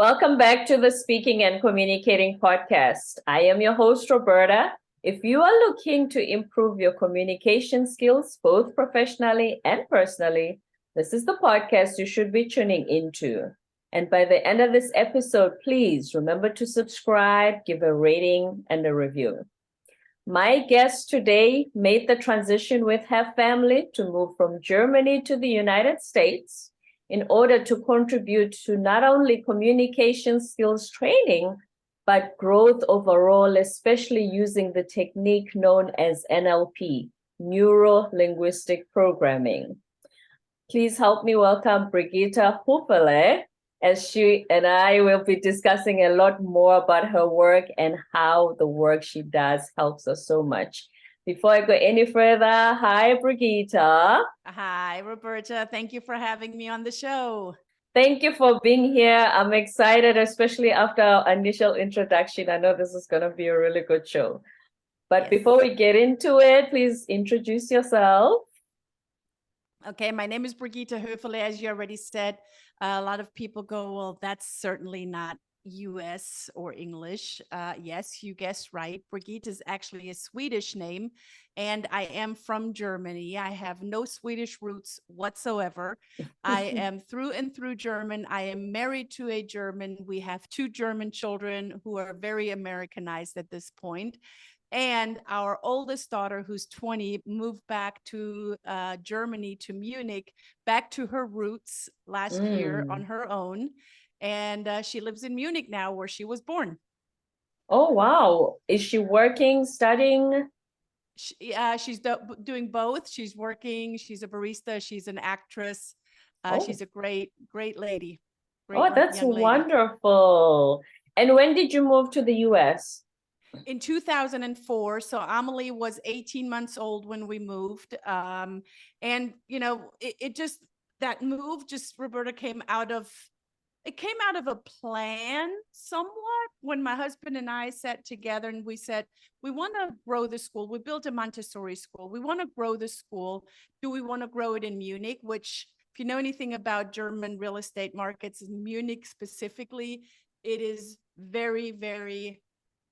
Welcome back to the Speaking and Communicating podcast. I am your host, Roberta. If you are looking to improve your communication skills, both professionally and personally, this is the podcast you should be tuning into. And by the end of this episode, please remember to subscribe, give a rating, and a review. My guest today made the transition with her family to move from Germany to the United States in order to contribute to not only communication skills training, but growth overall, especially using the technique known as NLP, Neuro-Linguistic Programming. Please help me welcome Brigitta Hoeferle, as she and I will be discussing a lot more about her work and how the work she does helps us so much. Before I go any further, hi, Brigitta. Hi, Roberta. Thank you for having me on the show. Thank you for being here. I'm excited, especially after our initial introduction. I know this is going to be a really good show. But Yes. before we get into it, please introduce yourself. Okay, my name is Brigitta Hoeferle. As you already said, a lot of people go, well, that's certainly not US or English. Yes, you guessed right. Brigitta is actually a Swedish name, and I am from Germany. I have no Swedish roots whatsoever. I am through and through German. I am married to a German. We have 2 German children who are very Americanized at this point. And our oldest daughter, who's 20, moved back to Germany, to Munich, back to her roots last year on her own. And she lives in Munich now, where she was born. Oh, wow. Is she working, studying? She's doing both. She's working. She's a barista. She's an actress. She's a great lady. Oh, that's young lady. wonderful. And when did you move to the US? In 2004. So Amelie was 18 months old when we moved. And, you know, it just, that move just, Roberta, came out of a plan somewhat when my husband and I sat together and we said, we want to grow the school. We built a Montessori school. We want to grow the school. Do we want to grow it in Munich? Which, if you know anything about German real estate markets, in Munich specifically, it is very, very,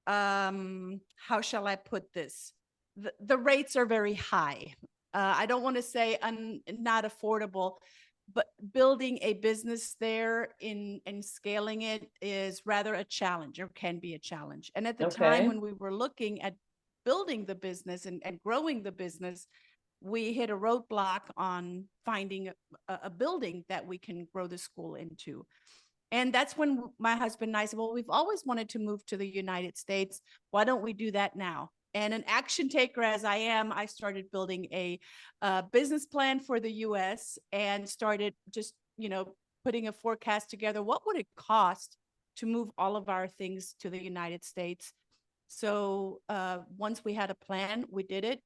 how shall I put this? The rates are very high. I don't want to say not affordable, but building a business there and scaling it is rather a challenge, or can be a challenge. And at the time when we were looking at building the business and growing the business, we hit a roadblock on finding a building that we can grow the school into. And that's when my husband and I said, well, we've always wanted to move to the United States. Why don't we do that now? And an action taker as I am, I started building a business plan for the US and started just, putting a forecast together. What would it cost to move all of our things to the United States? So once we had a plan, we did it.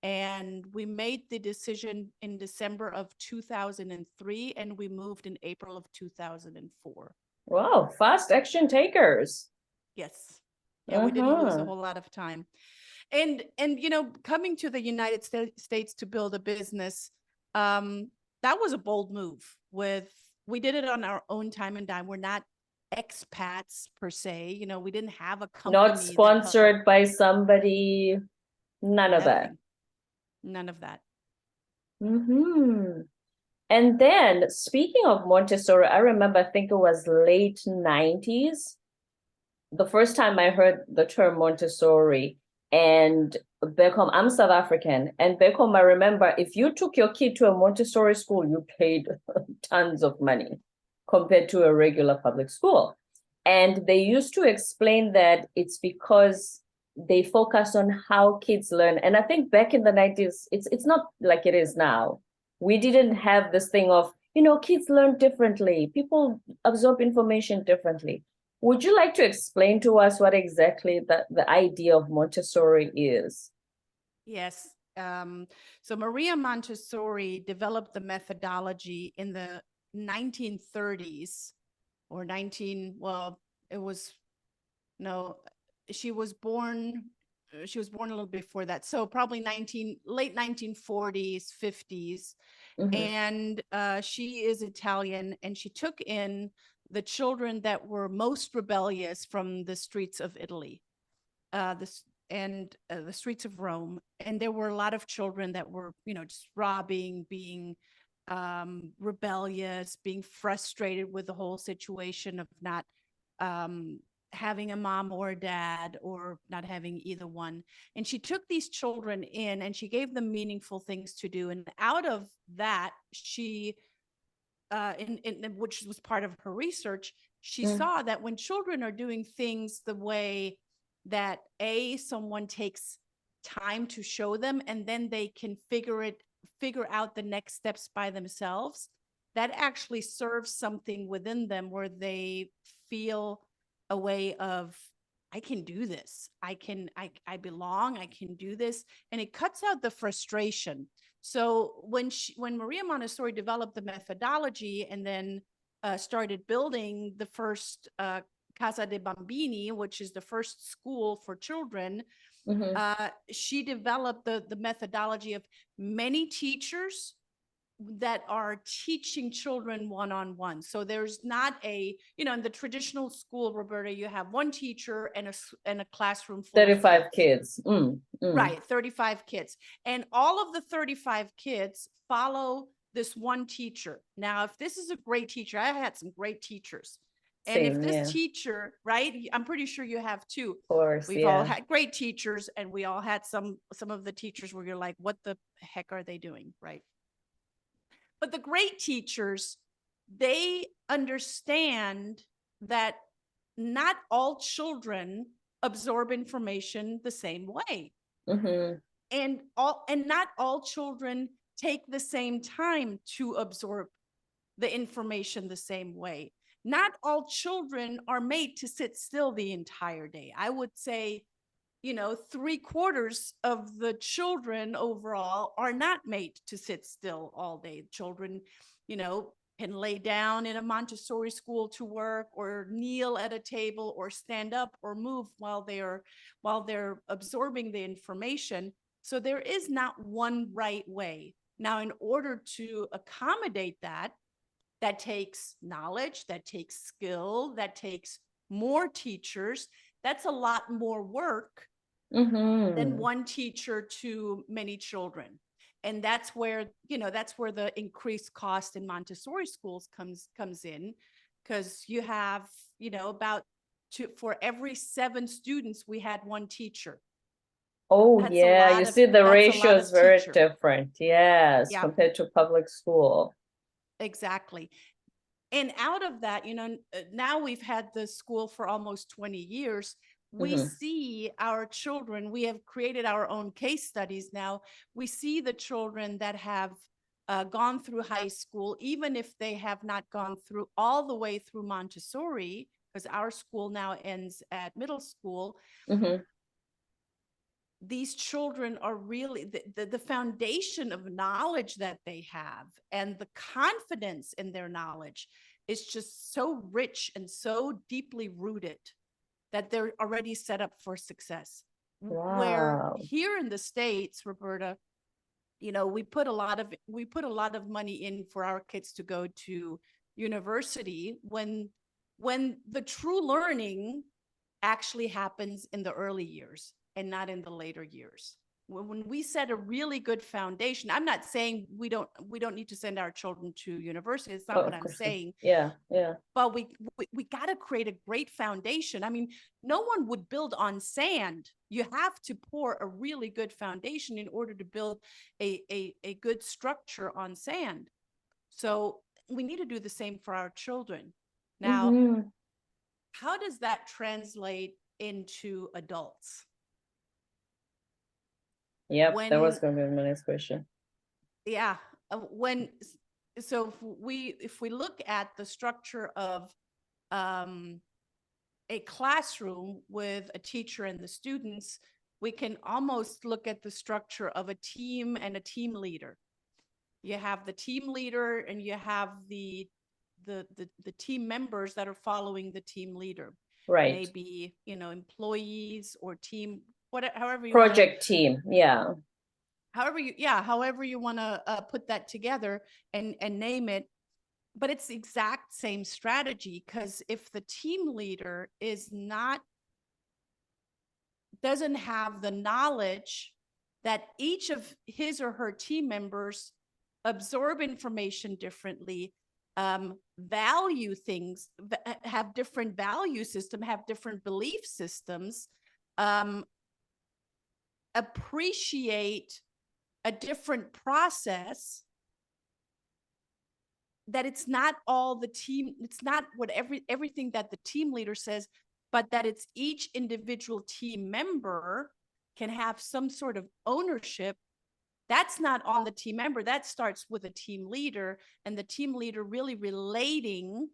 And we made the decision in December of 2003, and we moved in April of 2004. Wow, fast action takers. Yes. Yeah, we didn't lose a whole lot of time. And coming to the United States to build a business, that was a bold move. We did it on our own time and dime. We're not expats per se. We didn't have a company. Not sponsored by somebody. None of that. None of that. And then, speaking of Montessori, I remember, I think it was late 90s, the first time I heard the term Montessori. And back home, I'm South African. And back home, I remember if you took your kid to a Montessori school, you paid tons of money compared to a regular public school. And they used to explain that it's because they focus on how kids learn. And I think back in the 90s, it's not like it is now. We didn't have this thing of, kids learn differently. People absorb information differently. Would you like to explain to us what exactly the idea of Montessori is? Yes. So Maria Montessori developed the methodology in the 1930s or she was born she was born a little before that. So probably late 1940s, 50s. Mhm. And she is Italian, and she took in the children that were most rebellious from the streets of Italy, the streets of Rome. And there were a lot of children that were, just robbing, being rebellious, being frustrated with the whole situation of not having a mom or a dad, or not having either one. And she took these children in and she gave them meaningful things to do. And out of that, she, which was part of her research, she saw that when children are doing things the way that someone takes time to show them, and then they can figure out the next steps by themselves, that actually serves something within them where they feel a way of, I can do this. I belong. I can do this. And it cuts out the frustration. So when Maria Montessori developed the methodology and then started building the first Casa dei Bambini, which is the first school for children, she developed the methodology of many teachers that are teaching children one-on-one. So there's not in the traditional school, Roberta, you have one teacher and a classroom full 35 kids. Right, 35 kids. And all of the 35 kids follow this one teacher. Now, if this is a great teacher, I had some great teachers. And if this teacher, right, I'm pretty sure you have too. Of course, we've all had great teachers, and we all had some of the teachers where you're like, what the heck are they doing, right? But the great teachers, they understand that not all children absorb information the same way. And not all children take the same time to absorb the information the same way. Not all children are made to sit still the entire day. I would say, 3/4 of the children overall are not made to sit still all day. Children, can lay down in a Montessori school to work, or kneel at a table, or stand up, or move while they're absorbing the information. So there is not one right way. Now, in order to accommodate that takes knowledge, that takes skill, that takes more teachers. That's a lot more work than one teacher to many children. And that's where the increased cost in Montessori schools comes in, because you have, for every 7 students, we had one teacher. Oh, yeah, you see the ratio is very different. Yes, compared to public school. Exactly. And out of that, now we've had the school for almost 20 years. We see our children, we have created our own case studies now. We see the children that have gone through high school, even if they have not gone through all the way through Montessori, because our school now ends at middle school. These children are really the foundation of knowledge that they have, and the confidence in their knowledge is just so rich and so deeply rooted that they're already set up for success. Wow. Where here in the States, Roberta, we put a lot of money in for our kids to go to university, when the true learning actually happens in the early years and not in the later years. When we set a really good foundation, I'm not saying we don't need to send our children to university. It's not what I'm saying. Yeah. But we got to create a great foundation. I mean, no one would build on sand. You have to pour a really good foundation in order to build a good structure on sand. So we need to do the same for our children. Now, how does that translate into adults? Yep, that was going to be my next question. Yeah, so if we look at the structure of a classroom with a teacher and the students, we can almost look at the structure of a team and a team leader. You have the team leader, and you have the team members that are following the team leader. Right. Maybe, employees or team however you Project team, yeah. however you want to put that together and name it. But it's the exact same strategy, because if the team leader doesn't have the knowledge that each of his or her team members absorb information differently, value things, have different value system, have different belief systems, appreciate a different process, that it's not all the team, it's not what everything that the team leader says, but that it's each individual team member can have some sort of ownership. That's not on the team member. That starts with a team leader, and the team leader really relating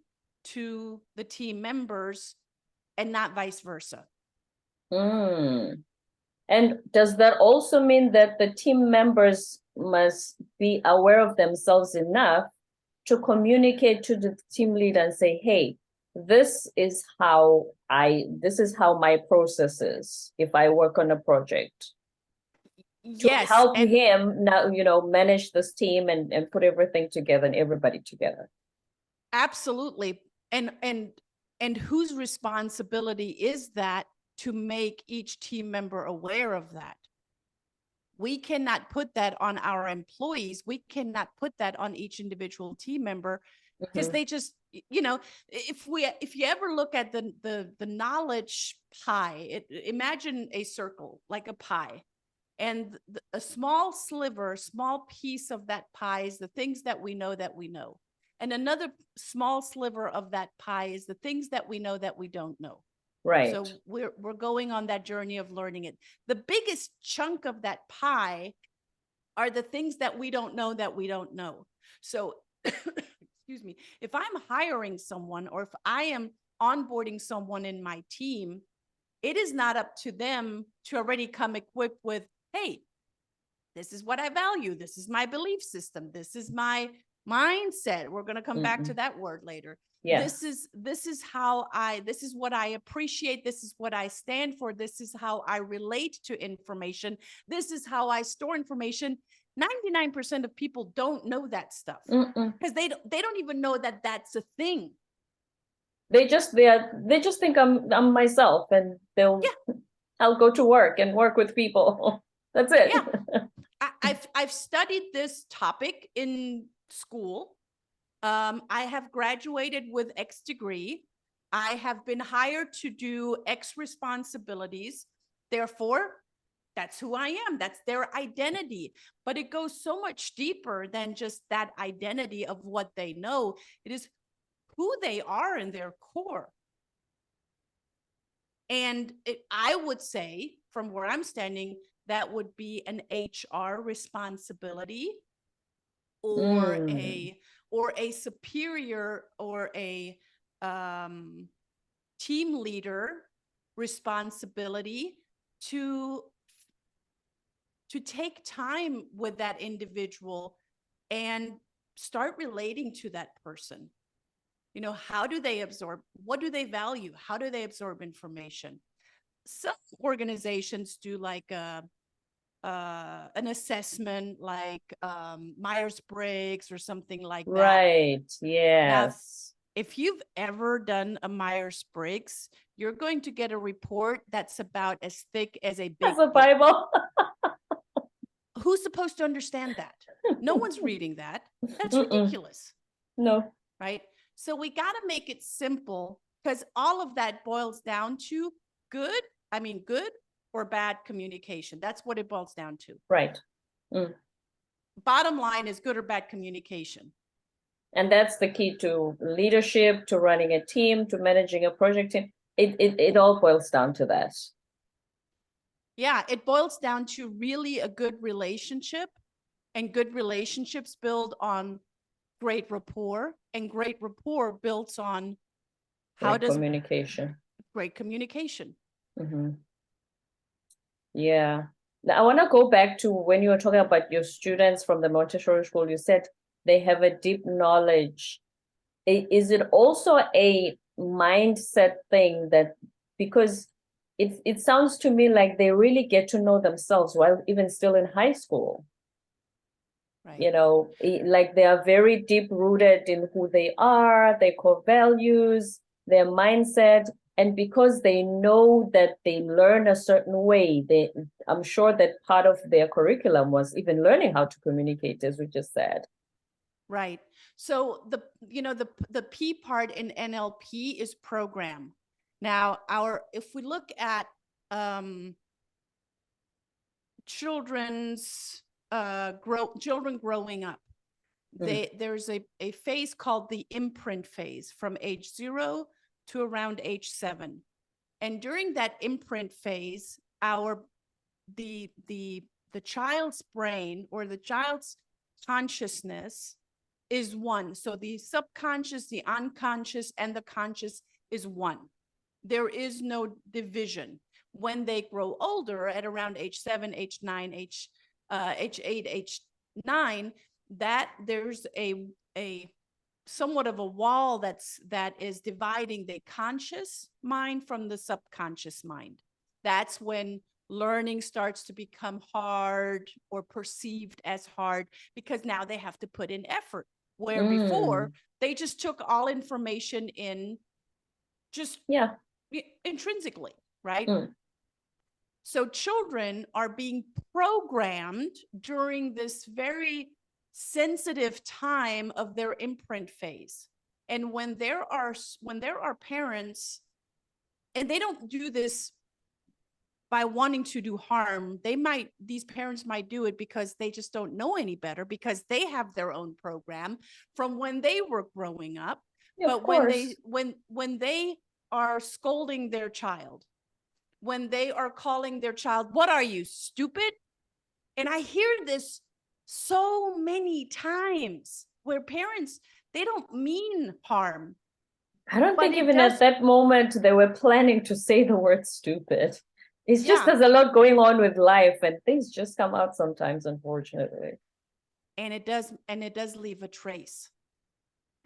to the team members and not vice versa. Mm. And does that also mean that the team members must be aware of themselves enough to communicate to the team leader and say, hey, this is how my process is if I work on a project? To Yes, help him now, manage this team and put everything together and everybody together. absolutely. And whose responsibility is that to make each team member aware of that? We cannot put that on our employees. We cannot put that on each individual team member, because they just, if you ever look at the knowledge pie, imagine a circle like a pie, and a small sliver, small piece of that pie is the things that we know, and another small sliver of that pie is the things that we know that we don't know. Right. So we're going on that journey of learning it. The biggest chunk of that pie are the things that we don't know. So, excuse me, if I'm hiring someone, or if I am onboarding someone in my team, it is not up to them to already come equipped with, hey, this is what I value. This is my belief system. This is my mindset. We're going to come back to that word later. Yes. This is what I appreciate. This is what I stand for. This is how I relate to information. This is how I store information. 99% of people don't know that stuff, because they don't even know that that's a thing. They just think I'm myself, and I'll go to work and work with people. That's it. Yeah. I've studied this topic in school. I have graduated with X degree. I have been hired to do X responsibilities. Therefore, that's who I am. That's their identity. But it goes so much deeper than just that identity of what they know. It is who they are in their core. And I would say, from where I'm standing, that would be an HR responsibility, or a superior, or a team leader responsibility to take time with that individual and start relating to that person. How do they absorb? What do they value? How do they absorb information? Some organizations do like an assessment, like Myers-Briggs or something like that. Right. Yes. Now, if you've ever done a Myers-Briggs, you're going to get a report that's about as thick as a big Bible. Who's supposed to understand that? No one's reading that. That's ridiculous. No. Right? So we got to make it simple, because all of that boils down to good or bad communication. That's what it boils down to. Right. Bottom line is good or bad communication. And that's the key to leadership, to running a team, to managing a project team. It all boils down to that. Yeah, it boils down to really a good relationship, and good relationships build on great rapport, and great rapport builds on communication. Great communication. Yeah. Now, I want to go back to when you were talking about your students from the Montessori school. You said they have a deep knowledge. Is it also a mindset thing, that because it sounds to me like they really get to know themselves while even still in high school. Right. You know, like they are very deep rooted in who they are, their core values, their mindset. And because they know that they learn a certain way, I'm sure that part of their curriculum was even learning how to communicate, as we just said. Right. So the P part in NLP is program. Now, if we look at children growing up, there's a phase called the imprint phase from age 0 to around age 7. And during that imprint phase, the child's brain or the child's consciousness is one. So the subconscious, the unconscious, and the conscious is one. There is no division. When they grow older at around age 7, age 9, age 8, age 9, that there's a somewhat of a wall that is dividing the conscious mind from the subconscious mind. That's when learning starts to become hard or perceived as hard, because now they have to put in effort, where before they just took all information in just intrinsically, right? So children are being programmed during this very sensitive time of their imprint phase. And when there are parents, and they don't do this by wanting to do harm, these parents might do it because they just don't know any better, because they have their own program from when they were growing up. But when they are scolding their child, when they are calling their child, "What are you, stupid?" And I hear this so many times where parents, they don't mean harm. I don't think even at that moment they were planning to say the word stupid. It's just there's a lot going on with life, and things just come out sometimes, unfortunately. And it does leave a trace.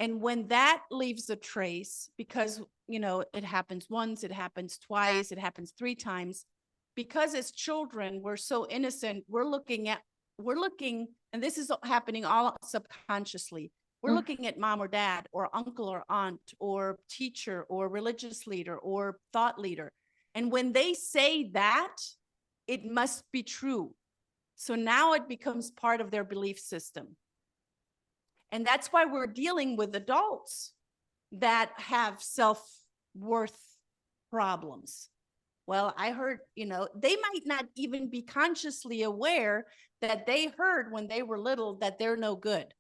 And when that leaves a trace, because, it happens once, it happens twice, it happens 3 times, because as children, we're so innocent, we're looking, and this is happening all subconsciously. We're looking at mom or dad or uncle or aunt or teacher or religious leader or thought leader. And when they say that, it must be true. So now it becomes part of their belief system. And that's why we're dealing with adults that have self-worth problems. Well, I heard, they might not even be consciously aware that they heard when they were little that they're no good.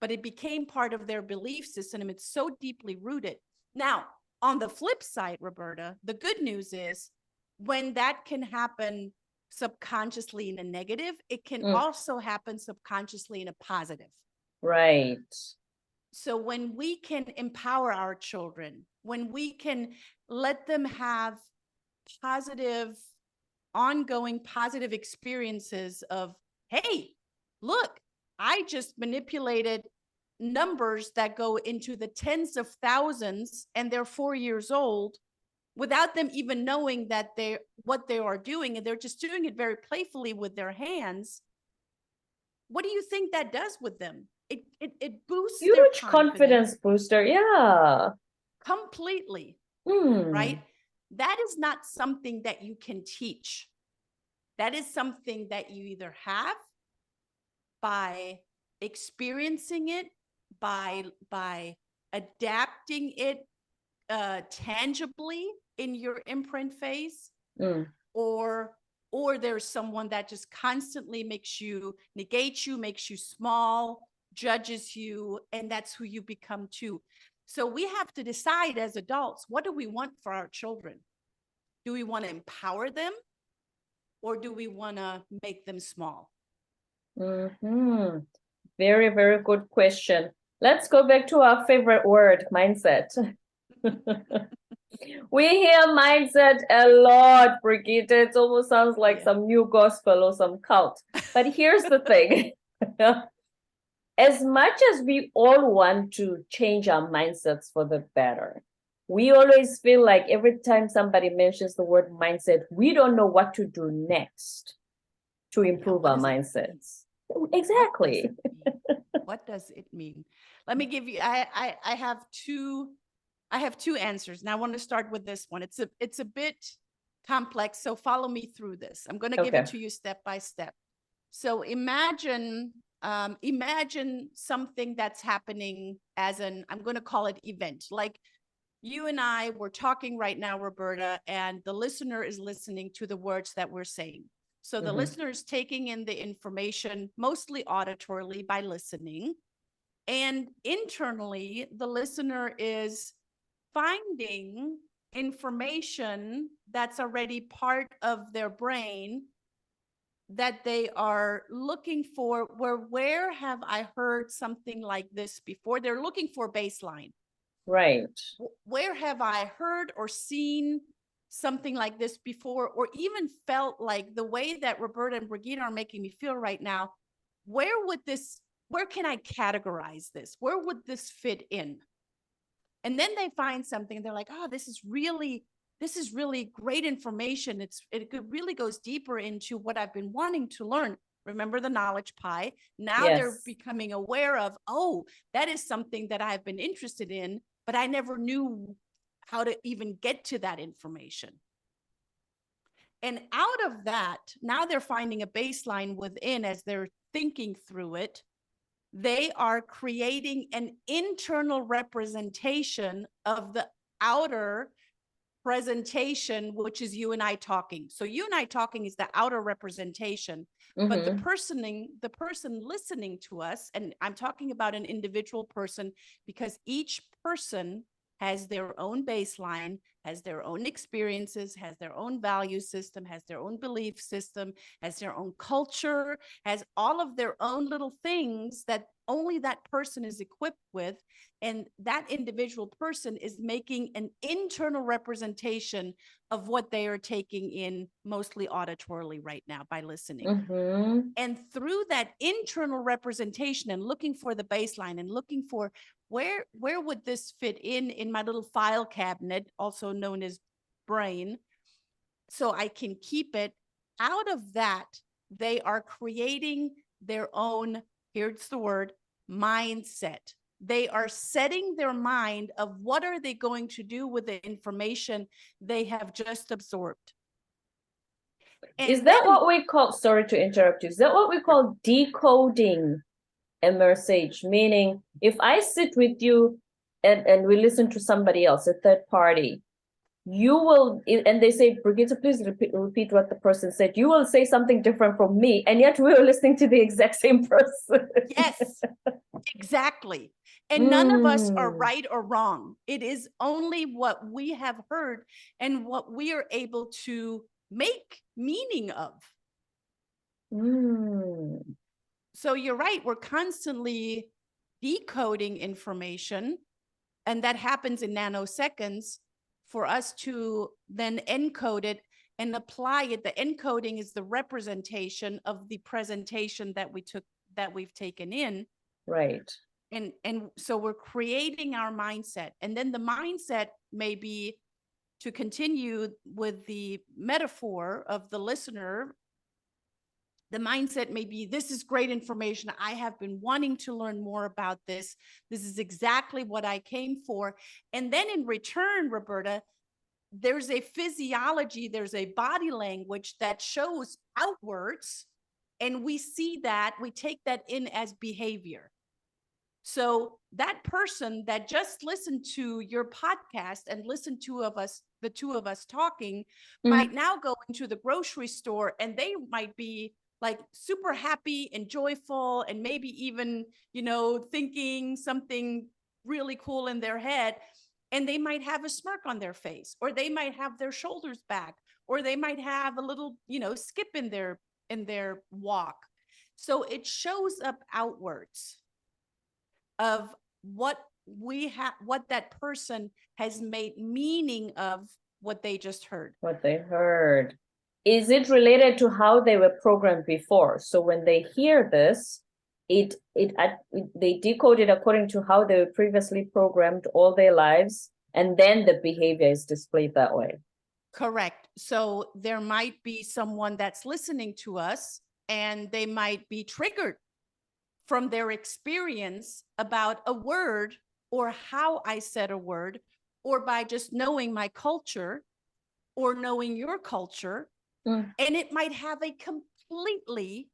But it became part of their belief system, and it's so deeply rooted. Now, on the flip side, Roberta, the good news is when that can happen subconsciously in a negative, it can also happen subconsciously in a positive. Right. So when we can empower our children, when we can let them have ongoing positive experiences of, hey, look, I just manipulated numbers that go into the tens of thousands, and they're 4 years old, without them even knowing that what they are doing, and they're just doing it very playfully with their hands. What do you think that does with them? It boosts huge their confidence booster. Yeah. Completely. Right? That is not something that you can teach. That is something that you either have by experiencing it, by adapting it tangibly in your imprint phase, or there's someone that just constantly negates you, makes you small, judges you, and that's who you become too. So we have to decide as adults, what do we want for our children? Do we want to empower them, or do we want to make them small? Very, very good question. Let's go back to our favorite word, mindset. We hear mindset a lot, Brigitte. It almost sounds like some new gospel or some cult. But here's the thing. As much as we all want to change our mindsets for the better, we always feel like every time somebody mentions the word mindset, we don't know what to do next to improve our mindsets. Exactly. What does it mean? Let me give you, I have two answers. And I want to start with this one. It's a bit complex, so follow me through this. I'm going to give it to you step by step. So imagine something that's happening as I'm going to call it event. Like you and I were talking right now, Roberta, and the listener is listening to the words that we're saying. So the listener is taking in the information, mostly auditorily by listening. And internally, the listener is finding information that's already part of their brain that they are looking for. Where have I heard something like this before? They're looking for baseline. Right. Where have I heard or seen something like this before, or even felt like the way that Roberta and Brigitta are making me feel right now? Where can I categorize this? Where would this fit in? And then they find something and they're like, oh, this is really great information. It really goes deeper into what I've been wanting to learn. Remember the knowledge pie? Now they're becoming aware of, oh, that is something that I've been interested in, but I never knew how to even get to that information. And out of that, now they're finding a baseline within as they're thinking through it. They are creating an internal representation of the outer presentation, which is you and I talking. So you and I talking is the outer representation, but the person listening to us, and I'm talking about an individual person because each person has their own baseline, has their own experiences, has their own value system, has their own belief system, has their own culture, has all of their own little things that only that person is equipped with. And that individual person is making an internal representation of what they are taking in, mostly auditorily right now by listening. And through that internal representation and looking for the baseline and looking for where would this fit in my little file cabinet, also known as brain, so I can keep it. Out of that, they are creating their own, here's the word, mindset. They are setting their mind of what are they going to do with the information they have just absorbed. And is that what we call, sorry to interrupt you, is that what we call decoding a message? Meaning, if I sit with you and we listen to somebody else, a third party, you will, and they say, Brigitta, please repeat what the person said. You will say something different from me, and yet we are listening to the exact same person. Yes, exactly. And none of us are right or wrong. It is only what we have heard and what we are able to make meaning of. So you're right. We're constantly decoding information, and that happens in nanoseconds for us to then encode it and apply it. The encoding is the representation of the presentation that we've taken in. Right. And so we're creating our mindset. And then the mindset may be, to continue with the metaphor of the listener, the mindset may be, this is great information. I have been wanting to learn more about this. This is exactly what I came for. And then in return, Roberta, there's a physiology, there's a body language that shows outwards. And we see that, we take that in as behavior. So that person that just listened to your podcast and listened to the two of us talking, might now go into the grocery store and they might be like super happy and joyful and maybe even, thinking something really cool in their head. And they might have a smirk on their face, or they might have their shoulders back, or they might have a little, skip in their walk. So it shows up outwards of what that person has made meaning of what they just heard. What they heard. Is it related to how they were programmed before? So when they hear this, they decode it according to how they were previously programmed all their lives, And then the behavior is displayed that way. Correct. So there might be someone that's listening to us and they might be triggered from their experience about a word or how I said a word, or by just knowing my culture or knowing your culture. And it might have a completely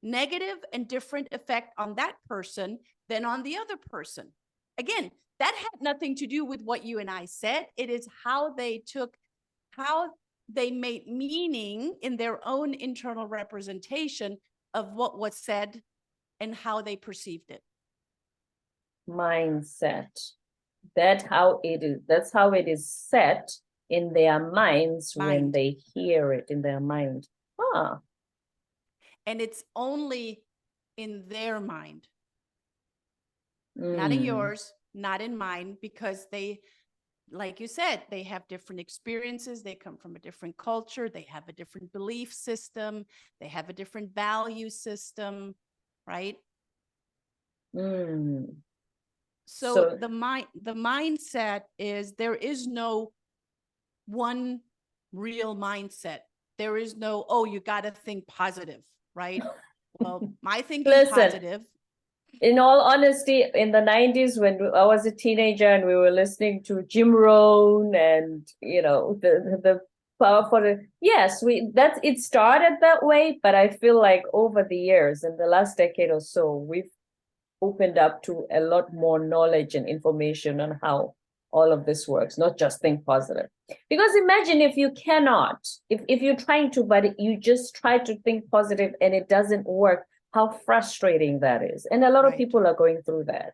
negative and different effect on that person than on the other person. Again, that had nothing to do with what you and I said. It is how they made meaning in their own internal representation of what was said and how they perceived it. Mindset. That's how it is set in their minds when they hear it in their mind. And it's only in their mind, not in yours, not in mine, because they, like you said, they have different experiences. They come from a different culture. They have a different belief system. They have a different value system, right? So the mindset is, there is no one real mindset. There is no, oh, you got to think positive, right? Well, my thinking positive. In all honesty, in the 90s, when I was a teenager and we were listening to Jim Rohn and, the powerful, yes, it started that way, but I feel like over the years, in the last decade or so, we've opened up to a lot more knowledge and information on how all of this works, not just think positive. Because imagine if you cannot, if you're trying to, but you just try to think positive and it doesn't work, how frustrating that is. And a lot of people are going through that.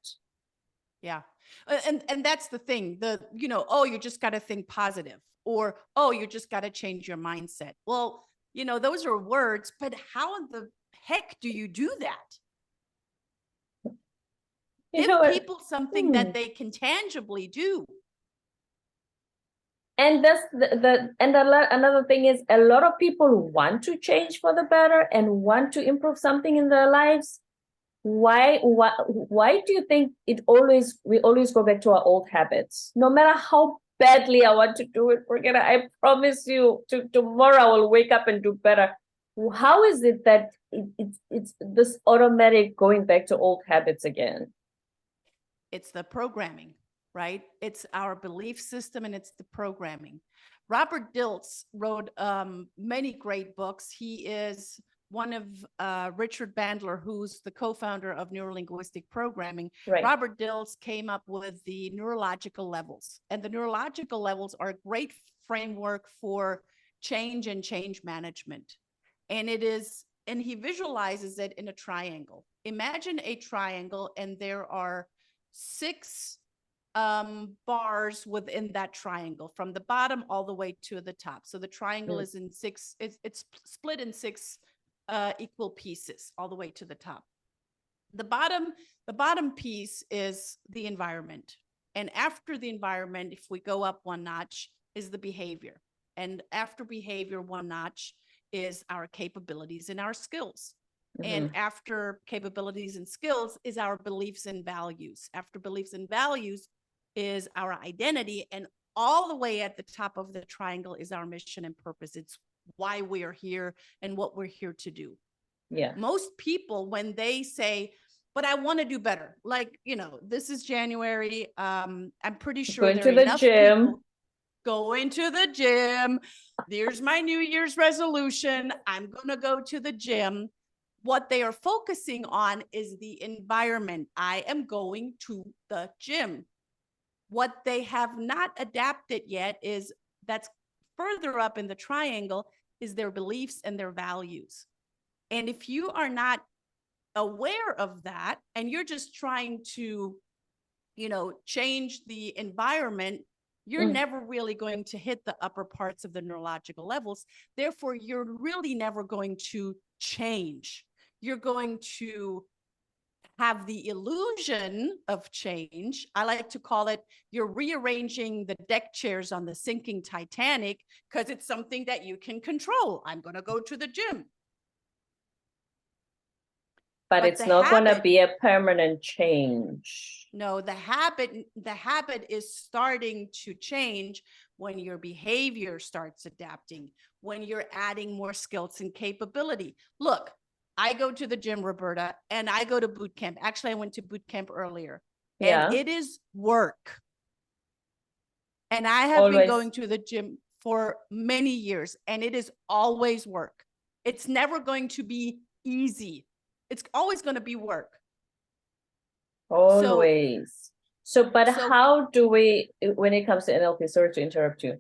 Yeah. And that's the thing, oh, you just got to think positive, or, oh, you just got to change your mindset. Well, those are words, but how in the heck do you do that? Give people something that they can tangibly do. And that's another thing is, a lot of people want to change for the better and want to improve something in their lives. Why do you think we always go back to our old habits? No matter how badly I want to do it, Brigitta, I promise you, tomorrow I will wake up and do better. How is it that it's this automatic going back to old habits again? It's the programming, right? It's our belief system and it's the programming. Robert Dilts wrote many great books. He is one of Richard Bandler, who's the co-founder of neurolinguistic programming. Right. Robert Dilts came up with the neurological levels, and the neurological levels are a great framework for change and change management. And he visualizes it in a triangle. Imagine a triangle, and there are 6 bars within that triangle, from the bottom all the way to the top. So the triangle is in 6, it's split in 6 equal pieces all the way to the top. The bottom piece is the environment. And after the environment, if we go up one notch, is the behavior. And after behavior, one notch is our capabilities and our skills. And after capabilities and skills is our beliefs and values. After beliefs and values is our identity. And all the way at the top of the triangle is our mission and purpose. It's why we are here and what we're here to do. Yeah. Most people, when they say, but I want to do better, like, this is January. I'm pretty sure there are enough people going to the gym. There's my New Year's resolution. I'm going to go to the gym. What they are focusing on is the environment. I am going to the gym. What they have not adapted yet is, that's further up in the triangle, is their beliefs and their values. And if you are not aware of that, and you're just trying to, change the environment, you're never really going to hit the upper parts of the neurological levels. Therefore, you're really never going to change. You're going to have the illusion of change. I like to call it, you're rearranging the deck chairs on the sinking Titanic because it's something that you can control. I'm going to go to the gym. But it's the not going to habit, be a permanent change. no, the habit is starting to change when your behavior starts adapting, when you're adding more skills and capability. Look, I go to the gym, Roberta, and I go to boot camp. Actually, I went to boot camp earlier, and Yeah. it is work. And I have been Always. going to the gym for many years, and it is always work. It's never going to be easy. It's always going to be work. Always. But So how do we, when it comes to NLP, sorry to interrupt you,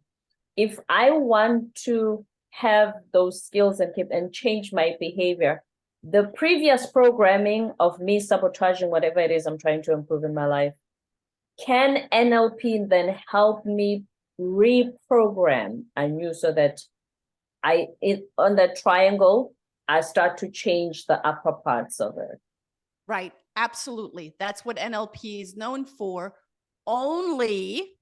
if I want to have those skills and change my behavior, the previous programming of me sabotaging whatever it is I'm trying to improve in my life, can NLP then help me reprogram anew so that on that triangle, I start to change the upper parts of it? right, absolutely. That's what NLP is known for. Only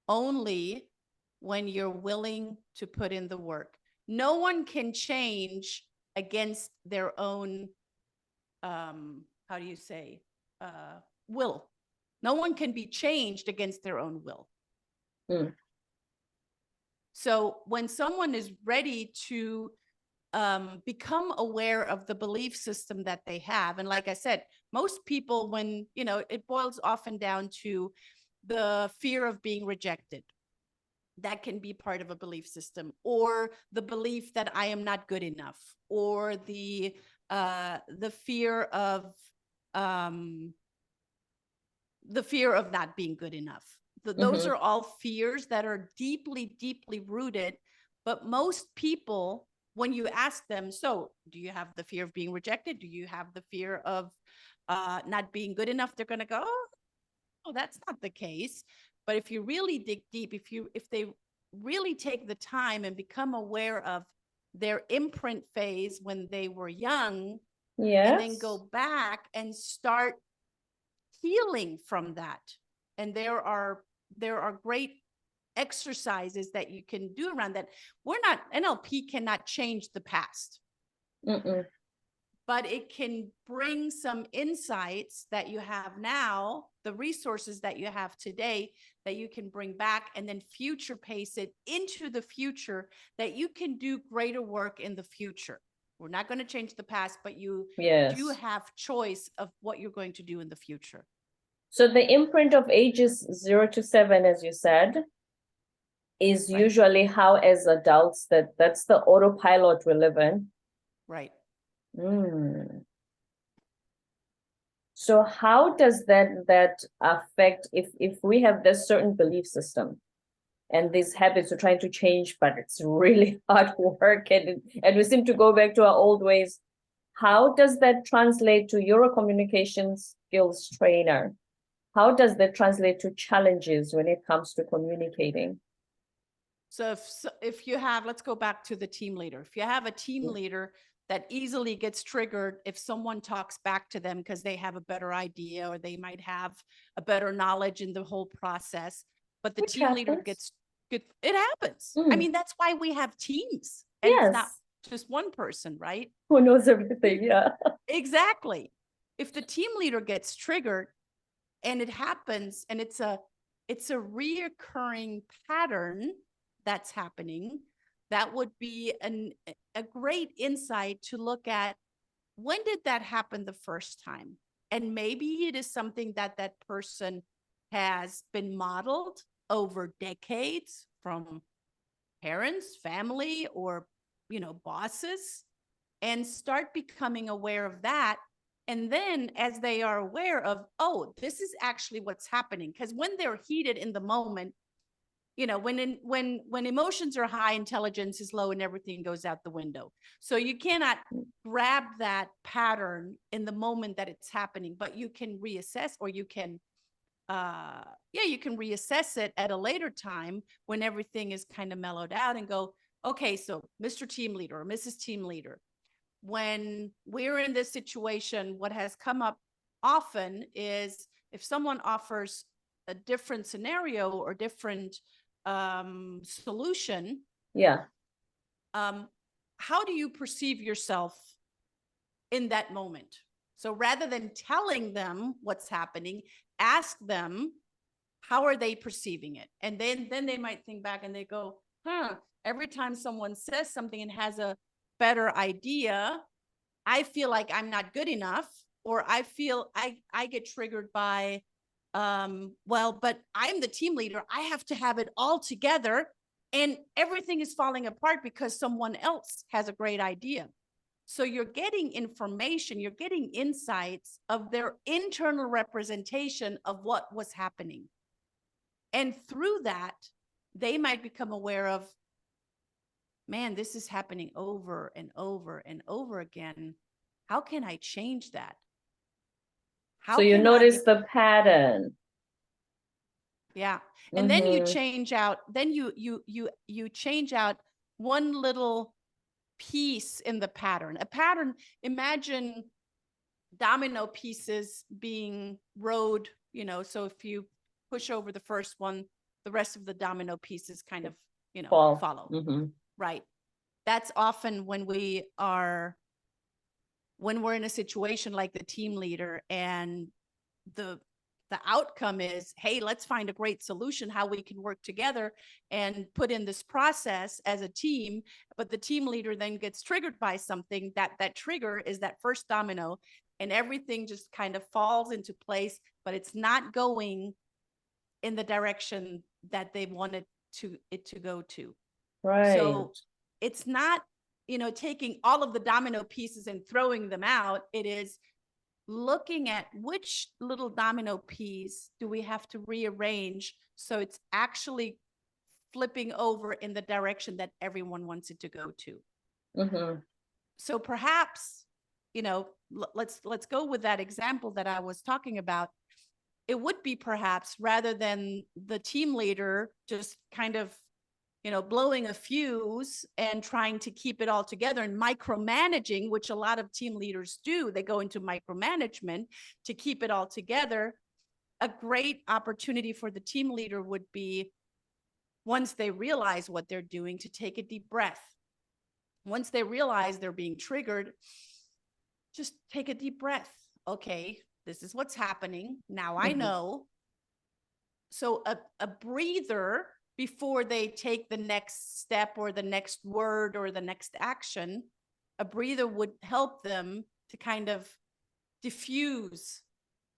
when you're willing to put in the work. No one can change against their own, how do you say, will. No one can be changed against their own will. Mm. So when someone is ready to become aware of the belief system that they have, and like I said, most people, when, it boils often down to the fear of being rejected. That can be part of a belief system, or the belief that I am not good enough, or the fear of not being good enough. Those are all fears that are deeply, deeply rooted. But most people, when you ask them, so do you have the fear of being rejected? Do you have the fear of not being good enough? They're going to go, oh, that's not the case. But if you really dig deep, if they really take the time and become aware of their imprint phase when they were young, and then go back and start healing from that. And there are great exercises that you can do around that. NLP cannot change the past. But it can bring some insights that you have now, the resources that you have today, that you can bring back and then future pace it into the future, that you can do greater work in the future. We're not going to change the past, but you do have choice of what you're going to do in the future. So the imprint of ages 0 to 7, as you said, is usually how, as adults, that's the autopilot we live in. Right. So how does that affect if we have this certain belief system and these habits we're trying to change, but it's really hard work and we seem to go back to our old ways? How does that translate to your communication skills trainer? How does that translate to challenges when it comes to communicating? So if you have, let's go back to the team leader. If you have a team leader that easily gets triggered if someone talks back to them because they have a better idea, or they might have a better knowledge in the whole process, but the team leader gets good, it happens. I mean, that's why we have teams, and it's not just one person, right? Who knows everything? Yeah. Exactly. If the team leader gets triggered and it happens, and it's a reoccurring pattern that's happening, that would be a great insight to look at, when did that happen the first time? And maybe it is something that person has been modeled over decades from parents, family, or, bosses, and start becoming aware of that. And then as they are aware of, oh, this is actually what's happening. Because when they're heated in the moment, when emotions are high, intelligence is low and everything goes out the window. So you cannot grab that pattern in the moment that it's happening, but you can reassess, or you can reassess it at a later time when everything is kind of mellowed out, and go, okay, so Mr. Team Leader or Mrs. Team Leader, when we're in this situation, what has come up often is if someone offers a different scenario or different solution, how do you perceive yourself in that moment? So rather than telling them what's happening, ask them, how are they perceiving it? And then they might think back and they go, every time someone says something and has a better idea, I feel like I'm not good enough, or I feel I get triggered by, well, but I'm the team leader. I have to have it all together, and everything is falling apart because someone else has a great idea. So you're getting information, you're getting insights of their internal representation of what was happening. And through that, they might become aware of, man, this is happening over and over and over again. How can I change that? So you notice the pattern. Yeah. And then you change out, then you change out one little piece in the pattern. A pattern, imagine domino pieces being rowed, you know, so if you push over the first one, the rest of the domino pieces kind of, you know, follow. Right. That's often when we're in a situation like the team leader, and the outcome is, hey, let's find a great solution, how we can work together and put in this process as a team. But the team leader then gets triggered by something, that trigger is that first domino, and everything just kind of falls into place, but it's not going in the direction that they wanted it to go to. Right. So it's not, you know, taking all of the domino pieces and throwing them out. It is looking at which little domino piece do we have to rearrange so it's actually flipping over in the direction that everyone wants it to go to. So perhaps, you know, let's go with that example that I was talking about. It would be perhaps, rather than the team leader just kind of, you know, blowing a fuse and trying to keep it all together and micromanaging, which a lot of team leaders do. They go into micromanagement to keep it all together. A great opportunity for the team leader would be, once they realize what they're doing, to take a deep breath. Once they realize they're being triggered, just take a deep breath. Okay, this is what's happening. Now I know. So a breather before they take the next step or the next word or the next action, a breather would help them to kind of diffuse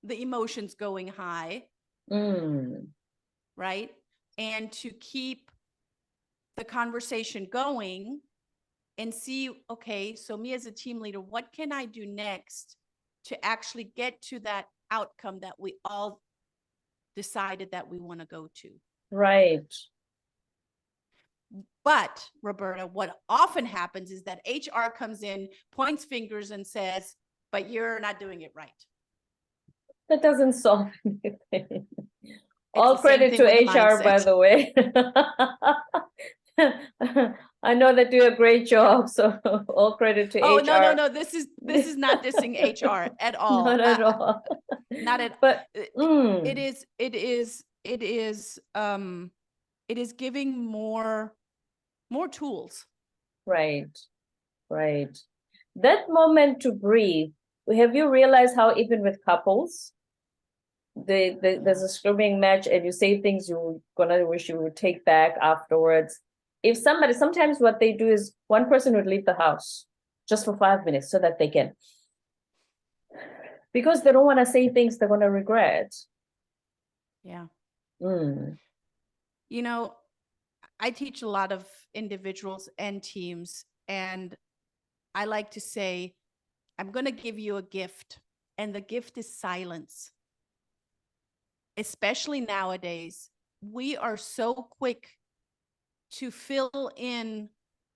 the emotions going high, right? And to keep the conversation going and see, okay, so me as a team leader, what can I do next to actually get to that outcome that we all decided that we want to go to? Right. But Roberta, what often happens is that HR comes in, points fingers and says, but you're not doing it right. That doesn't solve anything. All credit to HR, by the way. I know they do a great job, so all credit to HR. No. This is not dissing HR at all. Not at all. Not at. But it is giving more tools. Right. That moment to breathe. Have you realized how even with couples, there's a screaming match and you say things you're gonna wish you would take back afterwards. If sometimes what they do is one person would leave the house just for 5 minutes so that they can, because they don't want to say things they're going to regret. Yeah. You know, I teach a lot of individuals and teams, and I like to say, I'm going to give you a gift, and the gift is silence. Especially nowadays, we are so quick to fill in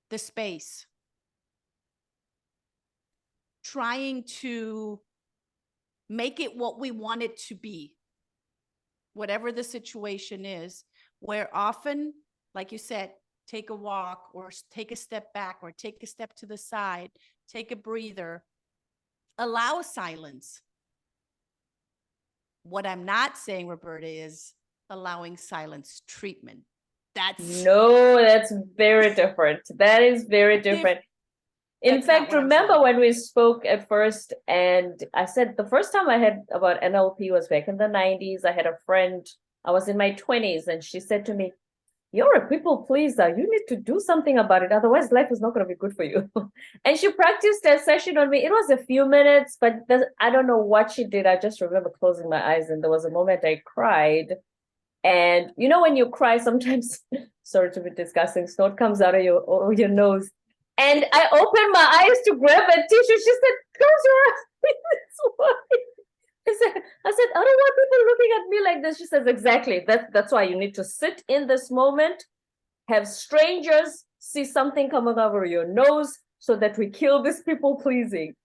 the space, trying to make it what we want it to be, whatever the situation is, where often, like you said, take a walk or take a step back or take a step to the side, take a breather, allow silence. What I'm not saying, Roberta, is allowing silence treatment. That's very different. That is very different. In That's not fact, what I'm remember saying. when we spoke at first, and I said the first time I had about NLP was back in the 90s. I had a friend, I was in my 20s, and she said to me, "You're a people pleaser. You need to do something about it. Otherwise, life is not going to be good for you." And she practiced a session on me. It was a few minutes, but I don't know what she did. I just remember closing my eyes, and there was a moment I cried. And you know, when you cry, sometimes, sorry to be disgusting, snot comes out of your nose. And I opened my eyes to grab a tissue. She said, "Close your eyes." This way. I said, "I don't want people looking at me like this." She says, "Exactly. That's why you need to sit in this moment, have strangers see something coming over your nose so that we kill this people pleasing."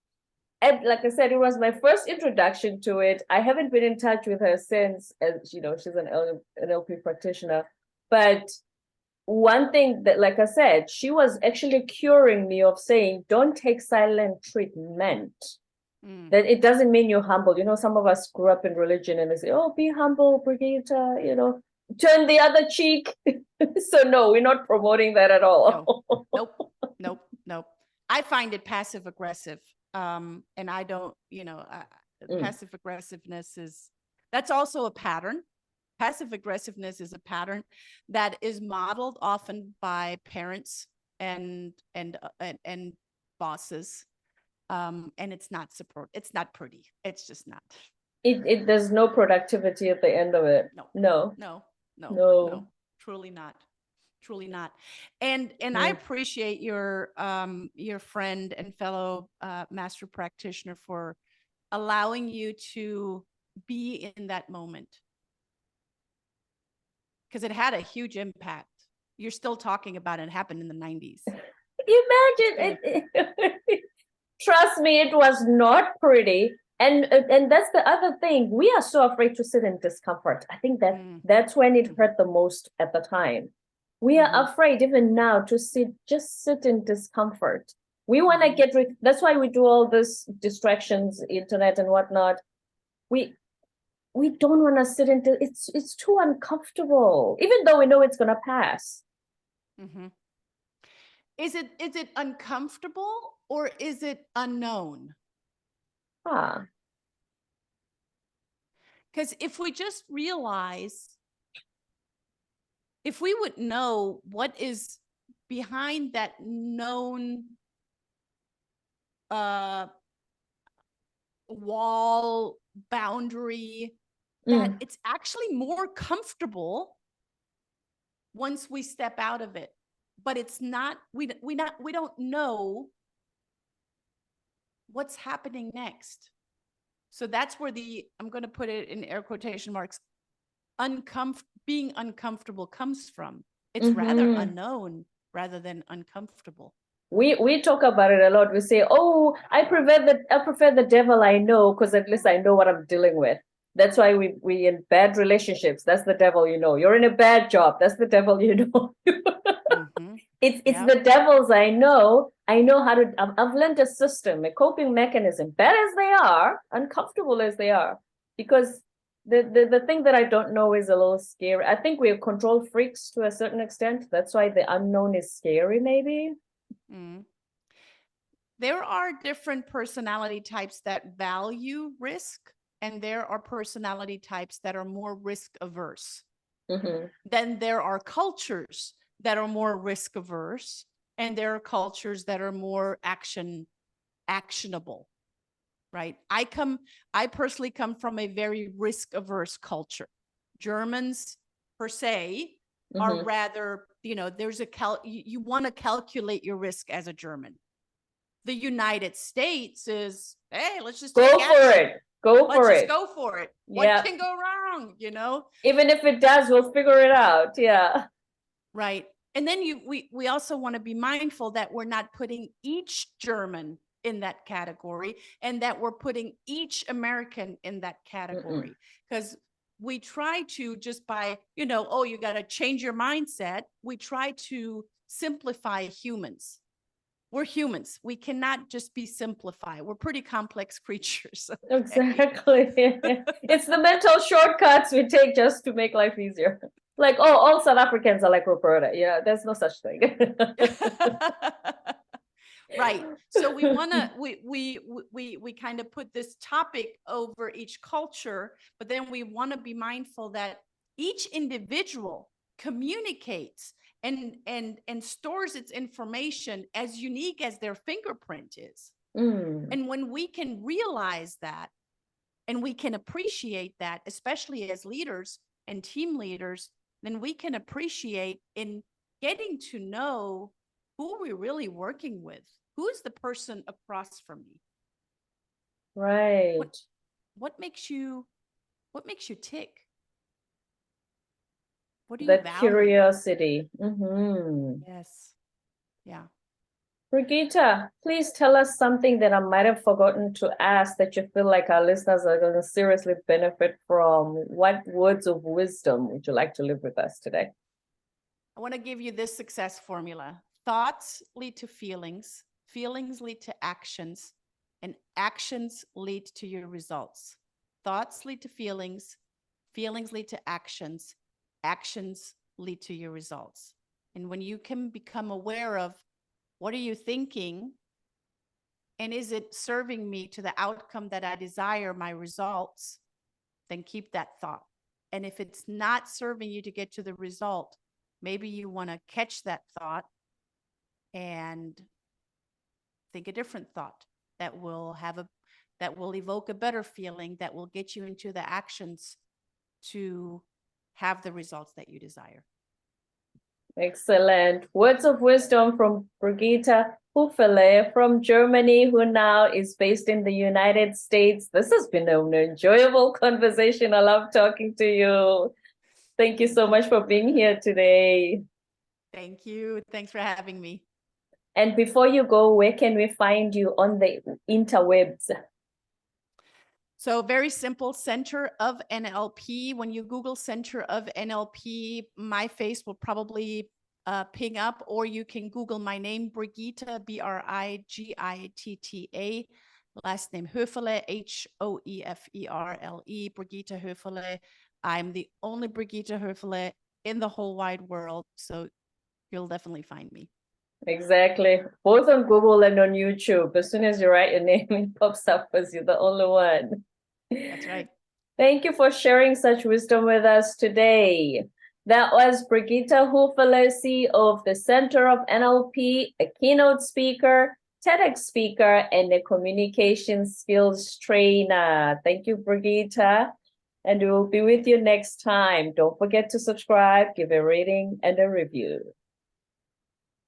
And like I said, it was my first introduction to it. I haven't been in touch with her since, as you know, she's an NLP practitioner. But one thing that, like I said, she was actually curing me of saying, don't take silent treatment. That it doesn't mean you're humble. You know, some of us grew up in religion and they say, "Oh, be humble, Brigitta, you know, turn the other cheek." So no, we're not promoting that at all. Nope. I find it passive aggressive. And I don't, passive aggressiveness that's also a pattern. Passive aggressiveness is a pattern that is modeled often by parents and bosses. And it's not support. It's not pretty. It's just not. There's no productivity at the end of it. No. Truly not. And I appreciate your friend and fellow master practitioner for allowing you to be in that moment, because it had a huge impact. You're still talking about it. It happened in the 90s. Imagine it. Trust me, it was not pretty. And that's the other thing. We are so afraid to sit in discomfort. I think that's when it hurt the most at the time. We are afraid even now to just sit in discomfort. We want to get rid. That's why we do all this distractions, internet and whatnot. We don't want to sit into it's too uncomfortable, even though we know it's going to pass. Is it uncomfortable or is it unknown? Because if we just realize, if we would know what is behind that known wall, boundary, that it's actually more comfortable once we step out of it. But it's not, we don't know what's happening next. So that's where I'm going to put it in air quotation marks, being uncomfortable comes from. It's rather unknown rather than uncomfortable. We talk about it a lot. We say, "Oh, I prefer the devil I know, because at least I know what I'm dealing with." That's why we in bad relationships. That's the devil you know. You're in a bad job. That's the devil you know. It's the devils I know. I know how to. I've learned a system, a coping mechanism. Bad as they are, uncomfortable as they are, because the thing that I don't know is a little scary. I think we're control freaks to a certain extent. That's why the unknown is scary, maybe. There are different personality types that value risk, and there are personality types that are more risk averse. Then there are cultures that are more risk averse, and there are cultures that are more actionable, right? I personally come from a very risk averse culture. Germans per se are rather, there's you want to calculate your risk as a German. The United States is, hey, let's just go for it. Let's go for it. What can go wrong? Even if it does, we'll figure it out. Yeah. Right. And then we also want to be mindful that we're not putting each German in that category, and that we're putting each American in that category, because we try to, just by, you got to change your mindset. We try to simplify humans. We're humans. We cannot just be simplified. We're pretty complex creatures. Okay? Exactly. It's the mental shortcuts we take just to make life easier. Like, oh, all South Africans are like Roberta. Yeah, there's no such thing. Right. So we want to we kind of put this topic over each culture, but then we want to be mindful that each individual communicates and stores its information as unique as their fingerprint is. And when we can realize that and we can appreciate that, especially as leaders and team leaders, then we can appreciate in getting to know who we're really working with. Who's the person across from me? Right. What makes you tick? What do you The value? curiosity. Yes. Yeah. Brigitta, please tell us something that I might have forgotten to ask that you feel like our listeners are going to seriously benefit from. What words of wisdom would you like to leave with us today? I want to give you this success formula. Thoughts lead to feelings, feelings lead to actions, and actions lead to your results. Thoughts lead to feelings, feelings lead to actions, actions lead to your results. And when you can become aware of what are you thinking, and is it serving me to the outcome that I desire, my results, then keep that thought. And if it's not serving you to get to the result, maybe you want to catch that thought and think a different thought that will evoke a better feeling, that will get you into the actions to have the results that you desire. Excellent. Words of wisdom from Brigitta Hoeferle from Germany, who now is based in the United States. This has been an enjoyable conversation. I love talking to you. Thank you so much for being here today. Thank you. Thanks for having me. And before you go, where can we find you on the interwebs? So very simple, Center of NLP. When you Google Center of NLP, my face will probably ping up, or you can Google my name, Brigitta, Brigitta, last name Hoeferle, Hoeferle, Brigitta Hoeferle. I'm the only Brigitta Hoeferle in the whole wide world, so you'll definitely find me. Exactly. Both on Google and on YouTube. As soon as you write your name, it pops up as you're the only one. That's right. Thank you for sharing such wisdom with us today. That was Brigitta Hoeferle, CEO of the Center of NLP, a keynote speaker, TEDx speaker, and a communication skills trainer. Thank you, Brigitta. And we will be with you next time. Don't forget to subscribe, give a rating and a review.